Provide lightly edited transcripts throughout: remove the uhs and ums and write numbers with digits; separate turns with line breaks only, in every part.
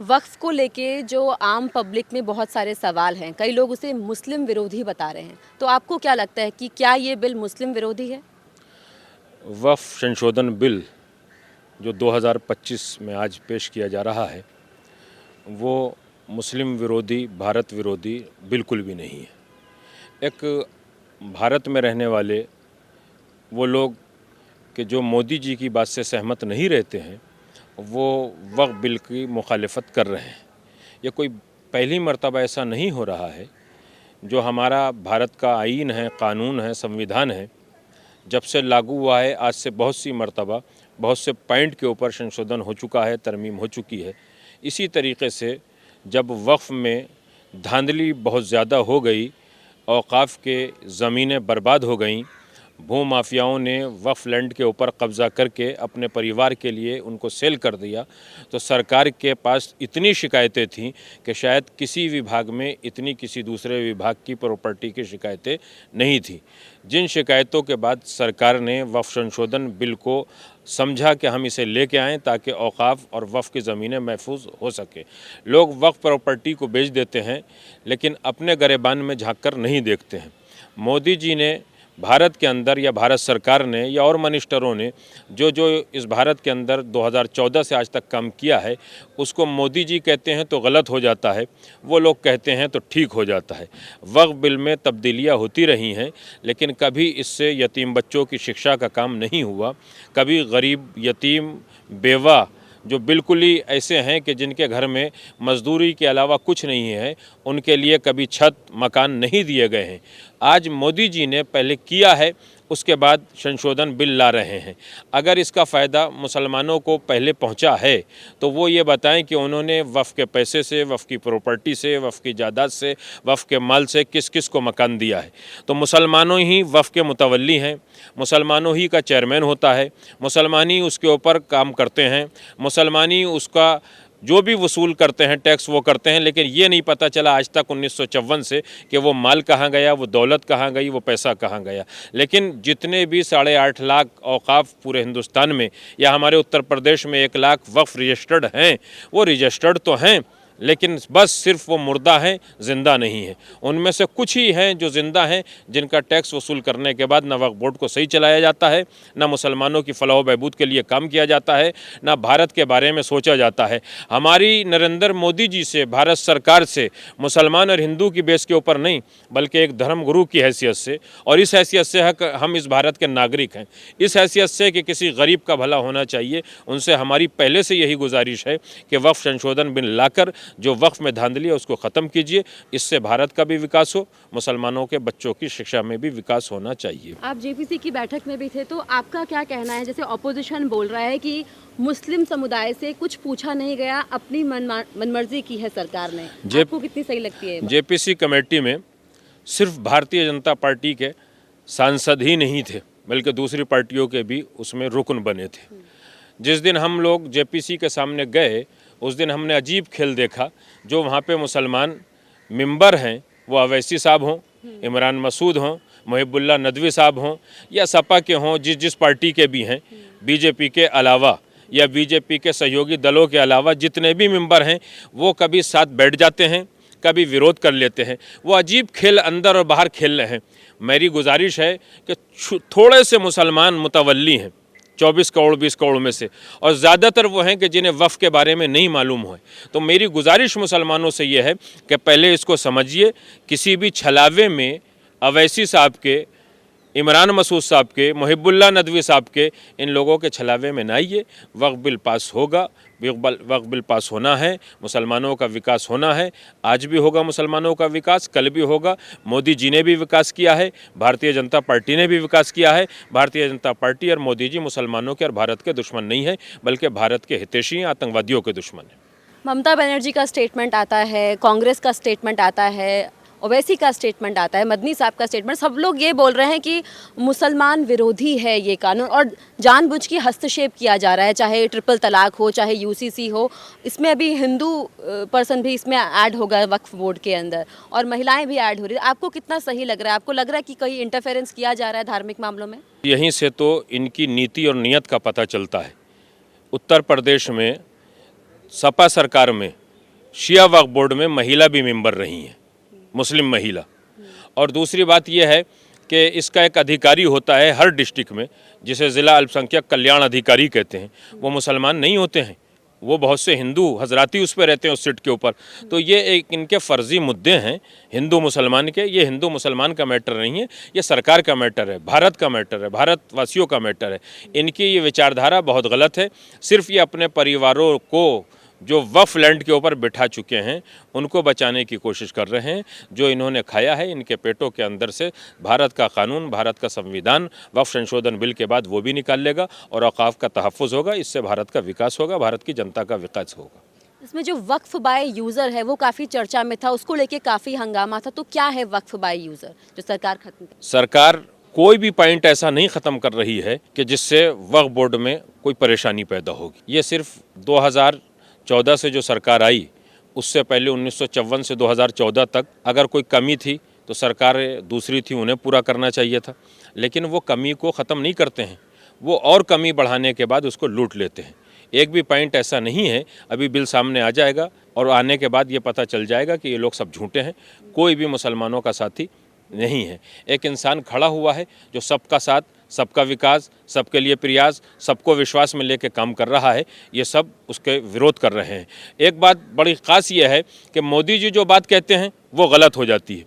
वक्फ को लेके जो आम पब्लिक में बहुत सारे सवाल हैं, कई लोग उसे मुस्लिम विरोधी बता रहे हैं। तो आपको क्या लगता है कि क्या ये बिल मुस्लिम विरोधी है?
वक्फ संशोधन बिल जो 2025 में आज पेश किया जा रहा है वो मुस्लिम विरोधी, भारत विरोधी बिल्कुल भी नहीं है। एक भारत में रहने वाले वो लोग कि जो मोदी जी की बात से सहमत नहीं रहते हैं वो वक्फ बिल की मुखालिफत कर रहे हैं। ये कोई पहली मर्तबा ऐसा नहीं हो रहा है। जो हमारा भारत का आईन है, कानून है, संविधान है, जब से लागू हुआ है आज से बहुत सी मर्तबा बहुत से पॉइंट के ऊपर संशोधन हो चुका है, तरमीम हो चुकी है। इसी तरीके से जब वक्फ में धांधली बहुत ज़्यादा हो गई, औकाफ के ज़मीनें बर्बाद हो गईं, भू माफियाओं ने वक्फ लैंड के ऊपर कब्ज़ा करके अपने परिवार के लिए उनको सेल कर दिया, तो सरकार के पास इतनी शिकायतें थीं कि शायद किसी विभाग में इतनी किसी दूसरे विभाग की प्रॉपर्टी की शिकायतें नहीं थी। जिन शिकायतों के बाद सरकार ने वक्फ संशोधन बिल को समझा कि हम इसे लेके आएँ ताकि औकाफ और वक्फ की ज़मीनें महफूज हो सके। लोग वक्फ प्रॉपर्टी को बेच देते हैं लेकिन अपने गरेबान में झाँक कर नहीं देखते हैं। मोदी जी ने भारत के अंदर या भारत सरकार ने या और मिनिस्टरों ने जो जो इस भारत के अंदर 2014 से आज तक काम किया है उसको मोदी जी कहते हैं तो गलत हो जाता है, वो लोग कहते हैं तो ठीक हो जाता है। वक्फ बिल में तब्दीलियाँ होती रही हैं लेकिन कभी इससे यतीम बच्चों की शिक्षा का काम नहीं हुआ। कभी गरीब, यतीम, बेवा जो बिल्कुल ही ऐसे हैं कि जिनके घर में मजदूरी के अलावा कुछ नहीं है, उनके लिए कभी छत मकान नहीं दिए गए हैं। आज मोदी जी ने पहले किया है, उसके बाद संशोधन बिल ला रहे हैं। अगर इसका फ़ायदा मुसलमानों को पहले पहुंचा है तो वो ये बताएं कि उन्होंने वफ़ के पैसे से, वफ़ की प्रॉपर्टी से, वफ़ की जायदाद से, वफ़ के माल से किस किस को मकान दिया है। तो मुसलमानों ही वफ़ के मुतवल्ली हैं, मुसलमानों ही का चेयरमैन होता है, मुसलमान ही उसके ऊपर काम करते हैं, मुसलमान ही उसका जो भी वसूल करते हैं टैक्स वो करते हैं। लेकिन ये नहीं पता चला आज तक 1954 से कि वो माल कहाँ गया, वो दौलत कहाँ गई, वो पैसा कहाँ गया। लेकिन जितने भी 8.5 लाख औकाफ पूरे हिंदुस्तान में या हमारे उत्तर प्रदेश में 1 लाख वक्फ रजिस्टर्ड हैं, वो रजिस्टर्ड तो हैं लेकिन बस सिर्फ वो मुर्दा हैं, ज़िंदा नहीं है। उनमें से कुछ ही हैं जो ज़िंदा हैं, जिनका टैक्स वसूल करने के बाद ना वक्फ बोर्ड को सही चलाया जाता है, ना मुसलमानों की फलाह व बहबूद के लिए काम किया जाता है, ना भारत के बारे में सोचा जाता है। हमारी नरेंद्र मोदी जी से, भारत सरकार से मुसलमान और हिंदू की बेस के ऊपर नहीं बल्कि एक धर्म गुरु की हैसियत से, और इस हैसियत से हम इस भारत के नागरिक हैं, इस हैसियत से कि किसी गरीब का भला होना चाहिए, उनसे हमारी पहले से यही गुजारिश है कि वक्फ संशोधन बिल लाकर जो वक्फ में धांधली है उसको ख़त्म कीजिए। इससे भारत का भी विकास हो, मुसलमानों के बच्चों की शिक्षा में भी विकास होना चाहिए।
आप जेपीसी की बैठक में भी थे, तो आपका क्या कहना है? जैसे ऑपोजिशन बोल रहा है कि मुस्लिम समुदाय से कुछ पूछा नहीं गया, अपनी मनमर्जी की है सरकार ने। आपको कितनी सही लगती है?
जेपीसी कमेटी में सिर्फ भारतीय जनता पार्टी के सांसद ही नहीं थे बल्कि दूसरी पार्टियों के भी उसमें रुकन बने थे। जिस दिन हम लोग जेपीसी के सामने गए उस दिन हमने अजीब खेल देखा। जो वहाँ पे मुसलमान मेंबर हैं वो अवैसी साहब हों, इमरान मसूद हों, मुहिबुल्लाह नदवी साहब हों या सपा के हों, जिस पार्टी के भी हैं, बीजेपी के अलावा या बीजेपी के सहयोगी दलों के अलावा जितने भी मेंबर हैं वो कभी साथ बैठ जाते हैं, कभी विरोध कर लेते हैं। वो अजीब खेल अंदर और बाहर खेल रहे हैं। मेरी गुजारिश है कि थोड़े से मुसलमान मुतवल्ली हैं 24 करोड़ 20 करोड़ में से, और ज़्यादातर वो हैं कि जिन्हें वफ़ के बारे में नहीं मालूम हो। तो मेरी गुजारिश मुसलमानों से ये है कि पहले इसको समझिए। किसी भी छलावे में अवैसी साहब के, इमरान मसूद साहब के, मुहिबुल्लाह नदवी साहब के, इन लोगों के छलावे में ना आइए। वक्फ बिल पास होगा, वक्फ बिल पास होना है, मुसलमानों का विकास होना है। आज भी होगा मुसलमानों का विकास, कल भी होगा। मोदी जी ने भी विकास किया है, भारतीय जनता पार्टी ने भी विकास किया है। भारतीय जनता पार्टी और मोदी जी मुसलमानों के और भारत के दुश्मन नहीं है बल्कि भारत के हितैषी आतंकवादियों के दुश्मन हैं।
ममता बनर्जी का स्टेटमेंट आता है, कांग्रेस का स्टेटमेंट आता है, ओवैसी का स्टेटमेंट आता है, मदनी साहब का स्टेटमेंट, सब लोग ये बोल रहे हैं कि मुसलमान विरोधी है ये कानून और जानबूझ के हस्तक्षेप किया जा रहा है, चाहे ट्रिपल तलाक हो, चाहे यूसीसी हो। इसमें अभी हिंदू पर्सन भी इसमें ऐड होगा वक्फ बोर्ड के अंदर, और महिलाएं भी ऐड हो रही है। आपको कितना सही लग रहा है? आपको लग रहा है कि कहीं इंटरफेरेंस किया जा रहा है धार्मिक मामलों में?
यहीं से तो इनकी नीति और नीयत का पता चलता है। उत्तर प्रदेश में सपा सरकार में शिया वक्फ बोर्ड में महिला भी मेंबर रही हैं, मुस्लिम महिला। और दूसरी बात यह है कि इसका एक अधिकारी होता है हर डिस्ट्रिक्ट में, जिसे ज़िला अल्पसंख्यक कल्याण अधिकारी कहते हैं। वो मुसलमान नहीं होते हैं, वो बहुत से हिंदू हजराती उस पर रहते हैं उस सीट के ऊपर। तो ये एक इनके फ़र्जी मुद्दे हैं हिंदू मुसलमान के। ये हिंदू मुसलमान का मैटर नहीं है, ये सरकार का मैटर है, भारत का मैटर है, भारतवासियों का मैटर है। इनकी ये विचारधारा बहुत गलत है। सिर्फ ये अपने परिवारों को जो वक्फ लैंड के ऊपर बिठा चुके हैं उनको बचाने की कोशिश कर रहे हैं। जो इन्होंने खाया है इनके पेटों के अंदर से भारत का कानून, भारत का संविधान वक्फ संशोधन बिल के बाद वो भी निकाल लेगा और औकाफ का तहफ़्फ़ुज़ होगा। इससे भारत का विकास होगा, भारत की जनता का विकास होगा।
इसमें जो वक्फ बाय यूज़र है वो काफ़ी चर्चा में था, उसको लेके काफ़ी हंगामा था। तो क्या है वक्फ बाय यूज़र जो सरकार खत्म कर?
सरकार कोई भी पॉइंट ऐसा नहीं ख़त्म कर रही है कि जिससे वक्फ बोर्ड में कोई परेशानी पैदा होगी। ये सिर्फ 2014 से जो सरकार आई उससे पहले 1954 से 2014 तक अगर कोई कमी थी तो सरकार दूसरी थी, उन्हें पूरा करना चाहिए था। लेकिन वो कमी को ख़त्म नहीं करते हैं, वो और कमी बढ़ाने के बाद उसको लूट लेते हैं। एक भी पॉइंट ऐसा नहीं है। अभी बिल सामने आ जाएगा और आने के बाद ये पता चल जाएगा कि ये लोग सब झूठे हैं, कोई भी मुसलमानों का साथी नहीं है। एक इंसान खड़ा हुआ है जो सबका साथ, सबका विकास, सबके लिए प्रयास, सबको विश्वास में लेके काम कर रहा है। ये सब उसके विरोध कर रहे हैं। एक बात बड़ी ख़ास ये है कि मोदी जी जो बात कहते हैं वो गलत हो जाती है।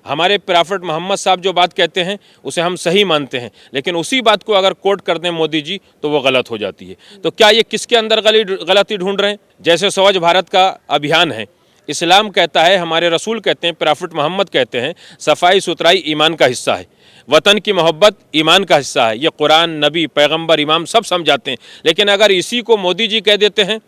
हमारे प्रॉफिट मोहम्मद साहब जो बात कहते हैं उसे हम सही मानते हैं, लेकिन उसी बात को अगर कोट कर दें मोदी जी तो वो गलत हो जाती है। तो क्या ये किसके अंदर गलती ढूंढ रहे हैं? जैसे स्वच्छ भारत का अभियान है, इस्लाम कहता है, हमारे रसूल कहते हैं, प्रॉफिट मोहम्मद कहते हैं, सफाई सुथराई ईमान का हिस्सा है, वतन की मोहब्बत ईमान का हिस्सा है। ये कुरान, नबी, पैगंबर, इमाम सब समझाते हैं। लेकिन अगर इसी को मोदी जी कह देते हैं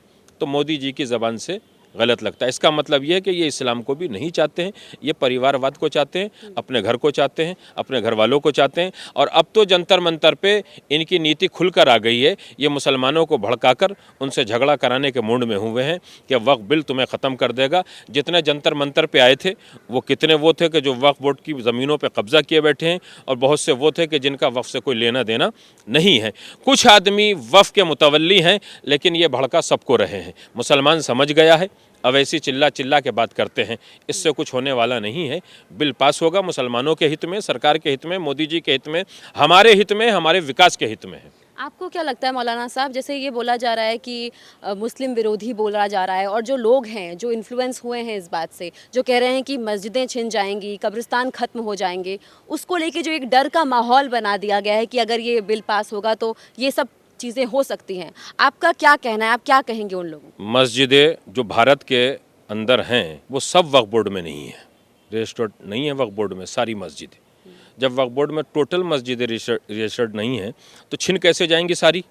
तो मोदी जी की ज़बान से गलत लगता है। इसका मतलब ये है कि ये इस्लाम को भी नहीं चाहते हैं, ये परिवारवाद को चाहते हैं, अपने घर को चाहते हैं, अपने घर वालों को चाहते हैं। और अब तो जंतर मंतर पे इनकी नीति खुलकर आ गई है। ये मुसलमानों को भड़काकर उनसे झगड़ा कराने के मूड में हुए हैं कि वक्फ बिल तुम्हें ख़त्म कर देगा। जितने जंतर मंतर पे आए थे वो कितने वो थे कि जो वक्फ बोर्ड की ज़मीनों पर कब्ज़ा किए बैठे हैं, और बहुत से वो थे कि जिनका वक्फ से कोई लेना देना नहीं है। कुछ आदमी वक्फ के मुतवल्ली हैं, लेकिन ये भड़का सबको रहे हैं। मुसलमान समझ गया है, अब ऐसी चिल्ला चिल्ला के बात करते हैं, इससे कुछ होने वाला नहीं है। बिल पास होगा मुसलमानों के हित में, सरकार के हित में, मोदी जी के हित में, हमारे हित में, हमारे विकास के हित में है।
आपको क्या लगता है मौलाना साहब, जैसे ये बोला जा रहा है कि मुस्लिम विरोधी बोला जा रहा है, और जो लोग हैं जो इन्फ्लुएंस हुए हैं इस बात से, जो कह रहे हैं कि मस्जिदें छिन जाएंगी, कब्रिस्तान ख़त्म हो जाएंगे, उसको लेके जो एक डर का माहौल बना दिया गया है कि अगर ये बिल पास होगा तो ये सब चीज़ें हो सकती हैं, आपका क्या कहना है? आप क्या कहेंगे उन लोगों को?
मस्जिदें जो भारत के अंदर हैं वो सब वक्फ बोर्ड में नहीं है, रजिस्टर्ड नहीं है वक्फ बोर्ड में सारी मस्जिदें। जब वक्फ बोर्ड में टोटल मस्जिदें रजिस्टर्ड नहीं हैं तो छिन कैसे जाएंगी सारी?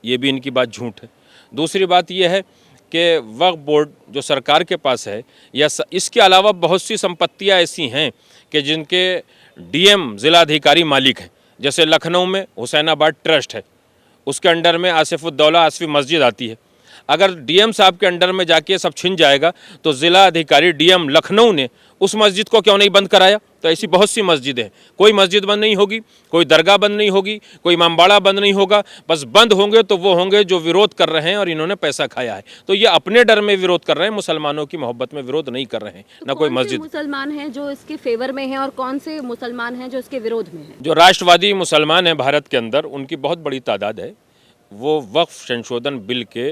ये भी इनकी बात झूठ है। दूसरी बात यह है कि वक्फ बोर्ड जो सरकार के पास है, या इसके अलावा बहुत सी संपत्तियां ऐसी हैं कि जिनके डीएम ज़िलाधिकारी मालिक हैं। जैसे लखनऊ में हुसैनाबाद ट्रस्ट है, उसके अंडर में आसिफुद्दौला आसफी मस्जिद आती है। अगर डीएम साहब के अंडर में जाके सब छिन जाएगा तो ज़िला अधिकारी डीएम लखनऊ ने उस मस्जिद को क्यों नहीं बंद कराया? तो ऐसी बहुत सी मस्जिदें हैं। कोई मस्जिद बंद नहीं होगी, कोई दरगाह बंद नहीं होगी, कोई इमामबाड़ा बंद नहीं होगा। बस बंद होंगे तो वो होंगे जो विरोध कर रहे हैं और इन्होंने पैसा खाया है। तो ये अपने डर में विरोध कर रहे हैं, मुसलमानों की मोहब्बत में विरोध नहीं कर रहे हैं।
तो
ना कोई मस्जिद।
मुसलमान हैं जो इसके फेवर में हैं और कौन से मुसलमान हैं जो इसके विरोध में हैं?
जो राष्ट्रवादी मुसलमान हैं भारत के अंदर, उनकी बहुत बड़ी तादाद है, वो वक्फ संशोधन बिल के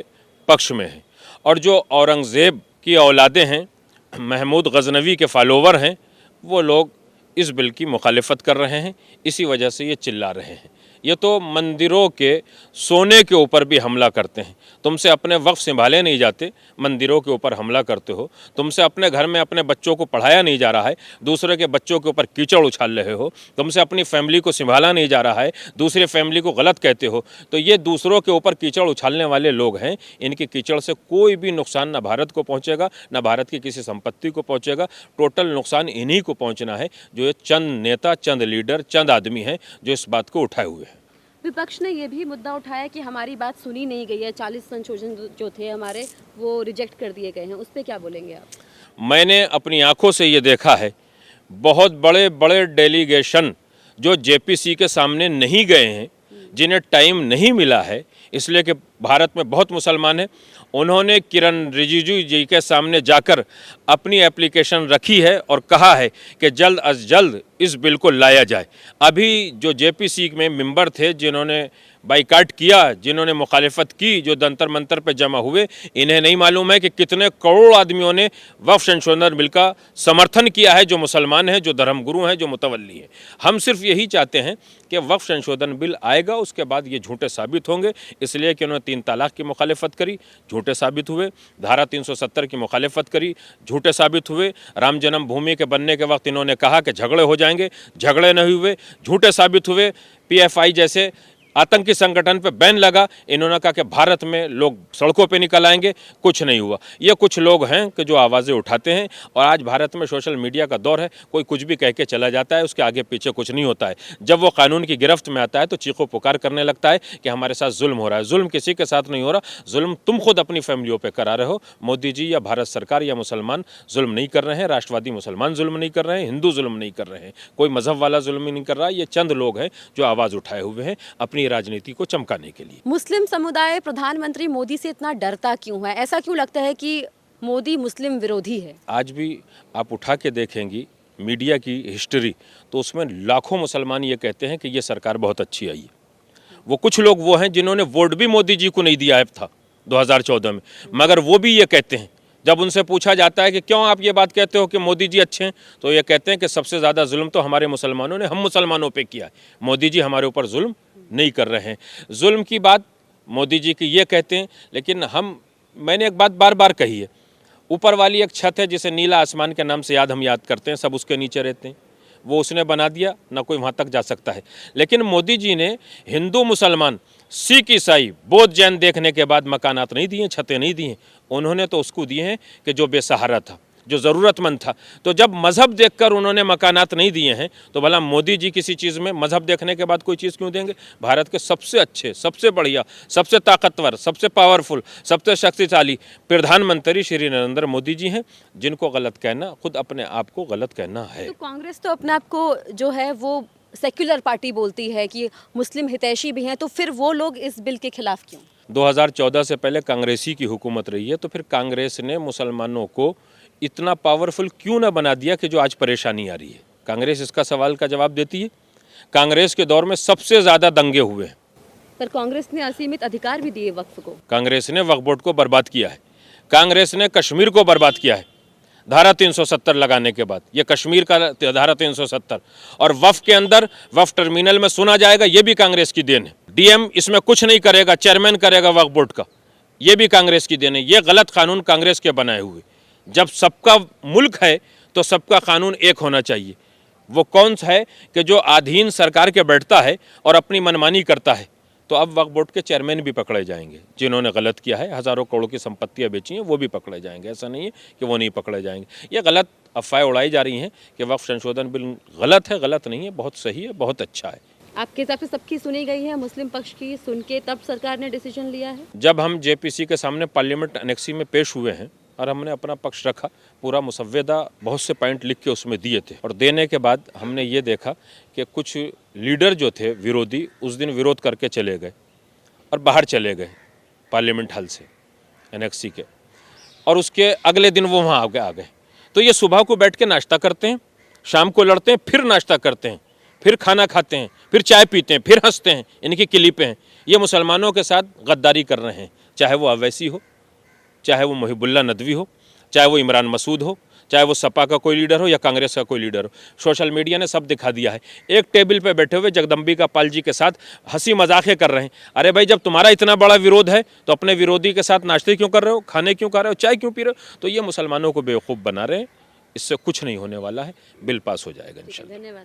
पक्ष में है। और जो औरंगज़ेब की औलादें हैं, महमूद गजनवी के फॉलोवर हैं, वो लोग इस बिल की मुखालिफत कर रहे हैं। इसी वजह से ये चिल्ला रहे हैं। ये तो मंदिरों के सोने के ऊपर भी हमला करते हैं। तुमसे अपने वक्फ संभाले नहीं जाते, मंदिरों के ऊपर हमला करते हो। तुमसे अपने घर में अपने बच्चों को पढ़ाया नहीं जा रहा है, दूसरे के बच्चों के ऊपर कीचड़ उछाल रहे हो। तुमसे अपनी फैमिली को संभाला नहीं जा रहा है, दूसरे फैमिली को गलत कहते हो। तो ये दूसरों के ऊपर कीचड़ उछालने वाले लोग हैं। इनकी कीचड़ से कोई भी नुकसान ना भारत को पहुँचेगा, ना भारत की किसी संपत्ति को पहुँचेगा। टोटल नुकसान इन्हीं को पहुँचना है, जो ये चंद नेता, चंद लीडर, चंद आदमी हैं जो इस बात को उठाए हुए हैं।
विपक्ष ने ये भी मुद्दा उठाया कि हमारी बात सुनी नहीं गई है, 40 संशोधन जो थे हमारे वो रिजेक्ट कर दिए गए हैं। उस पर क्या बोलेंगे आप?
मैंने अपनी आंखों से ये देखा है, बहुत बड़े बड़े डेलीगेशन जो जेपीसी के सामने नहीं गए हैं, जिन्हें टाइम नहीं मिला है, इसलिए कि भारत में बहुत मुसलमान हैं उन्होंने किरण रिजिजू जी के सामने जाकर अपनी एप्लीकेशन रखी है और कहा है कि जल्द अज जल्द इस बिल को लाया जाए। अभी जो जेपीसी में मेंबर थे, जिन्होंने बाइकाट किया, जिन्होंने मुखालिफत की, जो जंतर मंतर पर जमा हुए, इन्हें नहीं मालूम है कि कितने करोड़ आदमियों ने वक्फ संशोधन बिल का समर्थन किया है, जो मुसलमान हैं, जो धर्मगुरु हैं, जो मुतवल्ली हैं। हम सिर्फ यही चाहते हैं कि वक्फ संशोधन बिल आएगा, उसके बाद ये झूठे साबित होंगे, इसलिए कि उन्होंने 3 तलाक की मुखालिफत करी, झूठे साबित हुए, धारा 370 की मुखालिफत करी, झूठे साबित हुए, राम जन्मभूमि के बनने के वक्त इन्होंने कहा कि झगड़े हो जाएंगे, झगड़े नहीं हुए, झूठे साबित हुए। पीएफआई जैसे आतंकी संगठन पे बैन लगा, इन्होंने कहा कि भारत में लोग सड़कों पे निकल आएंगे, कुछ नहीं हुआ। ये कुछ लोग हैं कि जो आवाज़ें उठाते हैं, और आज भारत में सोशल मीडिया का दौर है, कोई कुछ भी कह के चला जाता है, उसके आगे पीछे कुछ नहीं होता है। जब वो कानून की गिरफ्त में आता है तो चीखो पुकार करने लगता है कि हमारे साथ जुल्म हो रहा है। जुल्म किसी के साथ नहीं हो रहा, जुल्म तुम खुद अपनी फैमिलियों पर करा रहे हो। मोदी जी या भारत सरकार या मुसलमान जुल्म नहीं कर रहे हैं, राष्ट्रवादी मुसलमान जुल्म नहीं कर रहे हैं, हिंदू जुल्म नहीं कर रहे हैं, कोई मजहब वाला जुल्म नहीं कर रहा है। ये चंद लोग हैं जो आवाज़ उठाए हुए हैं अपनी राजनीति को चमकाने के लिए।
मुस्लिम समुदाय प्रधानमंत्री मोदी से इतना डरता क्यों है? ऐसा क्यों लगता है कि मोदी मुस्लिम विरोधी है?
आज भी आप उठा के देखेंगी मीडिया की हिस्ट्री, तो उसमें लाखों मुसलमान ये कहते हैं कि ये सरकार बहुत अच्छी आई है। वो कुछ लोग वो हैं जिन्होंने वोट भी मोदी जी को नहीं दिया था 2014 में, मगर वो भी ये कहते हैं, जब उनसे पूछा जाता है कि क्यों आप ये बात कहते हो कि मोदी जी अच्छे हैं, तो ये कहते हैं कि सबसे ज़्यादा जुल्म तो हमारे मुसलमानों ने हम मुसलमानों पे किया है, मोदी जी हमारे ऊपर जुल्म नहीं कर रहे हैं। जुल्म की बात मोदी जी की ये कहते हैं, लेकिन मैंने एक बात बार बार कही है, ऊपर वाली एक छत है जिसे नीला आसमान के नाम से हम याद करते हैं, सब उसके नीचे रहते हैं, वो उसने बना दिया, ना कोई वहाँ तक जा सकता है। लेकिन मोदी जी ने हिंदू मुसलमान, सिख ईसाई, बौद्ध जैन देखने के बाद मकानात नहीं दिए, छतें नहीं दी हैं, उन्होंने तो उसको दिए हैं कि जो बेसहारा था, जो ज़रूरतमंद था। तो जब मज़हब देखकर उन्होंने मकानात नहीं दिए हैं, तो भला मोदी जी किसी चीज़ में मज़हब देखने के बाद कोई चीज़ क्यों देंगे? भारत के सबसे अच्छे, सबसे बढ़िया, सबसे ताकतवर, सबसे पावरफुल, सबसे शक्तिशाली प्रधानमंत्री श्री नरेंद्र मोदी जी हैं, जिनको गलत कहना खुद अपने आप को गलत कहना है।
तो कांग्रेस तो अपने आप को जो है वो सेक्युलर पार्टी बोलती है कि मुस्लिम हितैषी भी हैं, तो फिर वो लोग इस बिल के खिलाफ क्यों?
2014 से पहले कांग्रेसी की हुकूमत रही है, तो फिर कांग्रेस ने मुसलमानों को इतना पावरफुल क्यों ना बना दिया कि जो आज परेशानी आ रही है? कांग्रेस इसका सवाल का जवाब देती है। कांग्रेस के दौर में सबसे ज़्यादा दंगे हुए हैं।
पर कांग्रेस ने असीमित अधिकार भी दिए वक्फ को।
कांग्रेस ने वक्फ बोर्ड को बर्बाद किया है, कांग्रेस ने कश्मीर को बर्बाद किया है धारा 370 लगाने के बाद। ये कश्मीर का धारा 370 और वक्फ के अंदर वक्फ टर्मिनल में सुना जाएगा, ये भी कांग्रेस की देन है। डीएम इसमें कुछ नहीं करेगा, चेयरमैन करेगा वक्फ बोर्ड का, ये भी कांग्रेस की देन है। ये गलत कानून कांग्रेस के बनाए हुए। जब सबका मुल्क है तो सबका कानून एक होना चाहिए। वो कौन सा है कि जो अधीन सरकार के बैठता है और अपनी मनमानी करता है? तो अब वक्फ बोर्ड के चेयरमैन भी पकड़े जाएंगे, जिन्होंने गलत किया है, हज़ारों करोड़ की संपत्तियां बेची हैं, वो भी पकड़े जाएंगे। ऐसा नहीं है कि वो नहीं पकड़े जाएंगे। ये गलत अफवाहें उड़ाई जा रही हैं कि वक्फ संशोधन बिल गलत है। गलत नहीं है, बहुत सही है, बहुत अच्छा है।
आपके हिसाब से सबकी सुनी गई है, मुस्लिम पक्ष की सुन के तब सरकार ने डिसीजन लिया है?
जब हम जेपीसी के सामने पार्लियामेंट एनेक्सी में पेश हुए हैं और हमने अपना पक्ष रखा, पूरा मुसव्वदा बहुत से पॉइंट लिख के उसमें दिए थे, और देने के बाद हमने ये देखा कि कुछ लीडर जो थे विरोधी, उस दिन विरोध करके चले गए और बाहर चले गए पार्लियामेंट हॉल से, एनेक्सी के, और उसके अगले दिन वो वहाँ आ गए। तो ये सुबह को बैठ के नाश्ता करते हैं, शाम को लड़ते हैं, फिर नाश्ता करते हैं, फिर खाना खाते हैं, फिर चाय पीते हैं, फिर हंसते हैं। इनकी क्लिपें हैं। ये मुसलमानों के साथ गद्दारी कर रहे हैं, चाहे वो अवैसी हो, चाहे वो मुहिबुल्लाह नदवी हो, चाहे वो इमरान मसूद हो, चाहे वो सपा का कोई लीडर हो या कांग्रेस का कोई लीडर हो। सोशल मीडिया ने सब दिखा दिया है। एक टेबल पे बैठे हुए जगदम्बिका पाल जी के साथ हंसी मजाके कर रहे हैं। अरे भाई, जब तुम्हारा इतना बड़ा विरोध है तो अपने विरोधी के साथ नाश्ते क्यों कर रहे हो, खाने क्यों कर रहे हो, चाय क्यों पी रहे हो? तो ये मुसलमानों को बेवकूफ़ बना रहे हैं। इससे कुछ नहीं होने वाला है, बिल पास हो जाएगा इंशाल्लाह।
धन्यवाद।